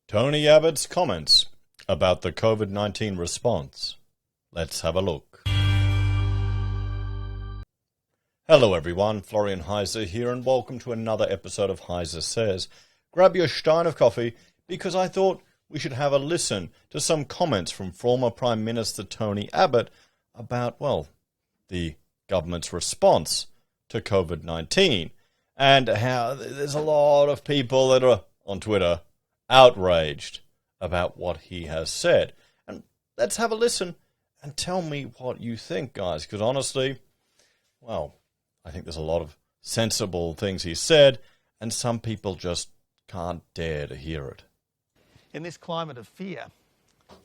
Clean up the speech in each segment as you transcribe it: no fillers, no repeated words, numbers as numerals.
Tony Abbot's comments about the COVID-19 response. Let's have a look. Hello everyone, Florian.Heise here, and welcome to another episode of HeiseSays. Grab your stein of coffee, because I thought we should have a listen to some comments from former Prime Minister Tony Abbot about, well, the government's response to COVID-19, and how there's a lot of people that are on Twitter outraged about what he has said. And let's have a listen and tell me what you think, guys, because honestly, well, I think there's a lot of sensible things he said, and some people just can't dare to hear it. In this climate of fear,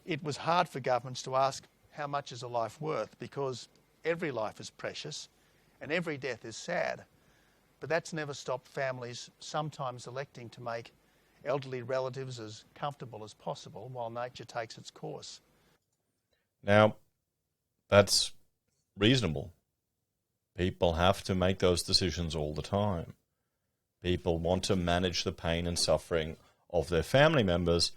it was hard for governments to ask how much is a life worth, because every life is precious and every death is sad. But that's never stopped families sometimes electing to make elderly relatives as comfortable as possible while nature takes its course. Now, that's reasonable. People have to make those decisions all the time. People want to manage the pain and suffering of their family members,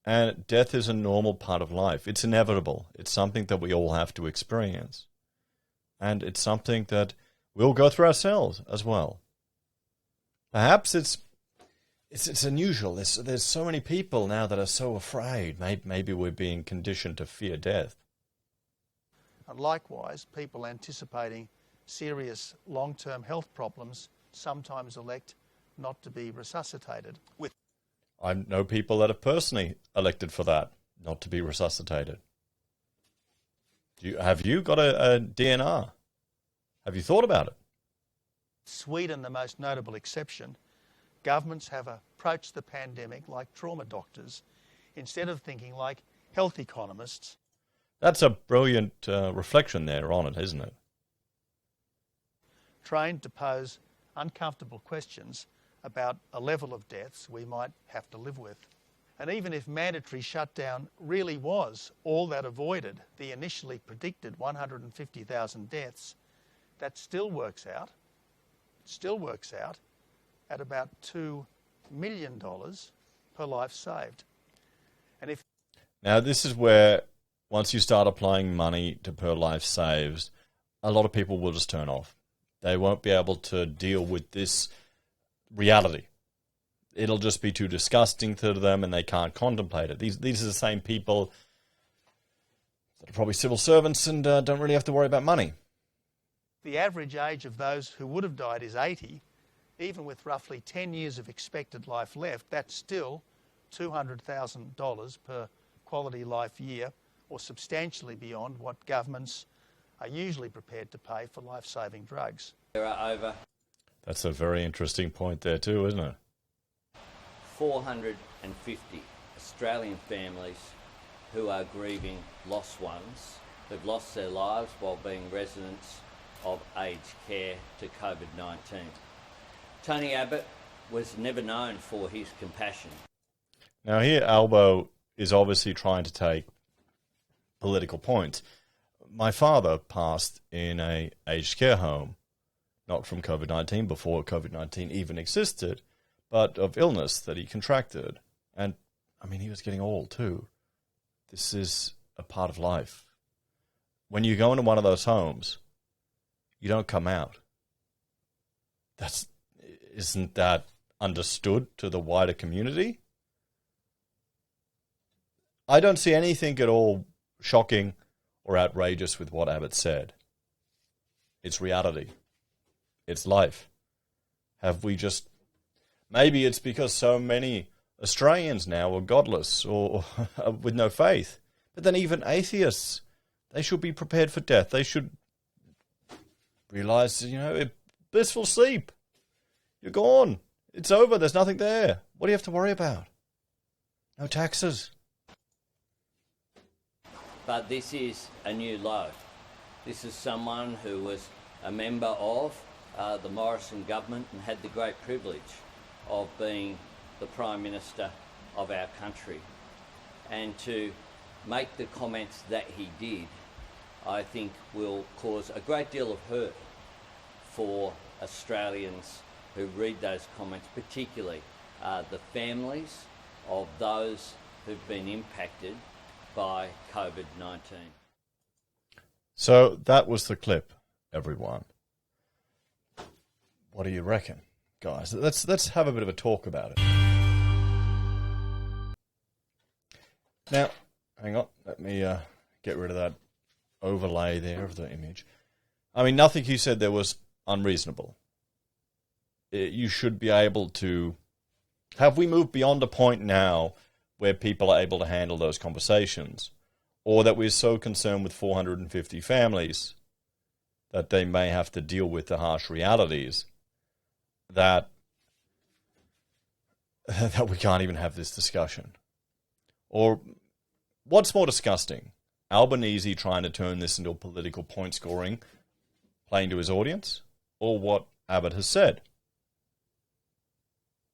and death is a normal part of life. It's inevitable. It's something that we all have to experience. And it's something that we'll go through ourselves as well. Perhaps it's unusual. There's so many people now that are so afraid. Maybe we're being conditioned to fear death. And likewise, people anticipating serious long-term health problems sometimes elect not to be resuscitated. I know people that have personally elected for that, not to be resuscitated. Have you got a DNR? Have you thought about it? Sweden, the most notable exception. Governments have approached the pandemic like trauma doctors instead of thinking like health economists. That's a brilliant reflection there on it, isn't it? Trained to pose uncomfortable questions about a level of deaths we might have to live with. And even if mandatory shutdown really was all that avoided the initially predicted 150,000 deaths, that still works out at about $2 million per life saved. And if now this is where, once you start applying money to per life saved, a lot of people will just turn off. They won't be able to deal with this reality. It'll just be too disgusting to them, and they can't contemplate it. These are the same people that are probably civil servants and don't really have to worry about money. The average age of those who would have died is 80, even with roughly 10 years of expected life left, that's still $200,000 per quality life year, or substantially beyond what governments are usually prepared to pay for life-saving drugs. There are over... That's a very interesting point there too, isn't it? 450 Australian families who are grieving lost ones, who've lost their lives while being residents of aged care to COVID-19. Tony Abbot was never known for his compassion. Now here Albo is obviously trying to take political points. My father passed in a aged care home, not from COVID-19, before COVID-19 even existed, but of illness that he contracted. And, I mean, he was getting old too. This is a part of life. When you go into one of those homes, you don't come out. Isn't that understood to the wider community? I don't see anything at all shocking or outrageous with what Abbott said. It's reality. It's life. Have we just... Maybe it's because so many Australians now are godless or with no faith. But then even atheists, they should be prepared for death. They should realize, blissful sleep. You're gone. It's over. There's nothing there. What do you have to worry about? No taxes. But this is a new low. This is someone who was a member of the Morrison government and had the great privilege of being the Prime Minister of our country. And to make the comments that he did, I think will cause a great deal of hurt for Australians who read those comments, particularly the families of those who've been impacted by COVID-19. So that was the clip, everyone. What do you reckon, guys? Let's have a bit of a talk about it. Now, hang on. Let me get rid of that overlay there of the image. I mean, nothing you said there was unreasonable. You should be able to... Have we moved beyond a point now where people are able to handle those conversations? Or that we're so concerned with 450 families that they may have to deal with the harsh realities that we can't even have this discussion? Or what's more disgusting? Albanese trying to turn this into a political point scoring, playing to his audience, or what Abbot has said?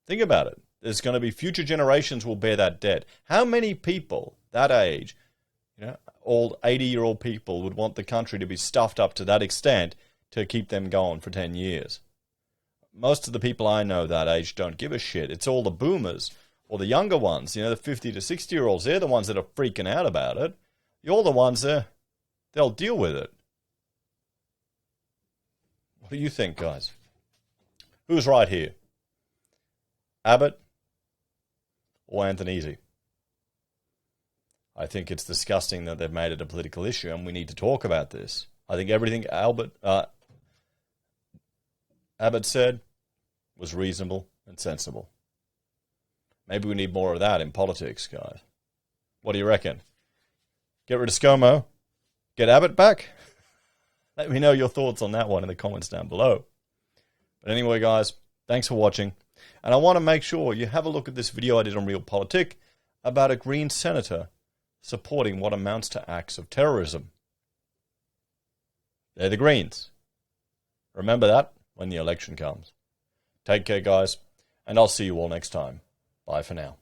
Think about it. There's going to be future generations will bear that debt. How many people that age, old 80-year-old people, would want the country to be stuffed up to that extent to keep them going for 10 years? Most of the people I know that age don't give a shit. It's all the boomers or the younger ones, the 50 to 60-year-olds. They're the ones that are freaking out about it. You're the ones they'll deal with it. What do you think, guys? Who's right here? Abbot or Anthony? I think it's disgusting that they've made it a political issue, and we need to talk about this. I think everything Abbot said was reasonable and sensible. Maybe we need more of that in politics, guys. What do you reckon? Get rid of ScoMo? Get Abbot back? Let me know your thoughts on that one in the comments down below. But anyway, guys, thanks for watching. And I want to make sure you have a look at this video I did on Realpolitik about a Green senator supporting what amounts to acts of terrorism. They're the Greens. Remember that when the election comes. Take care, guys, and I'll see you all next time. Bye for now.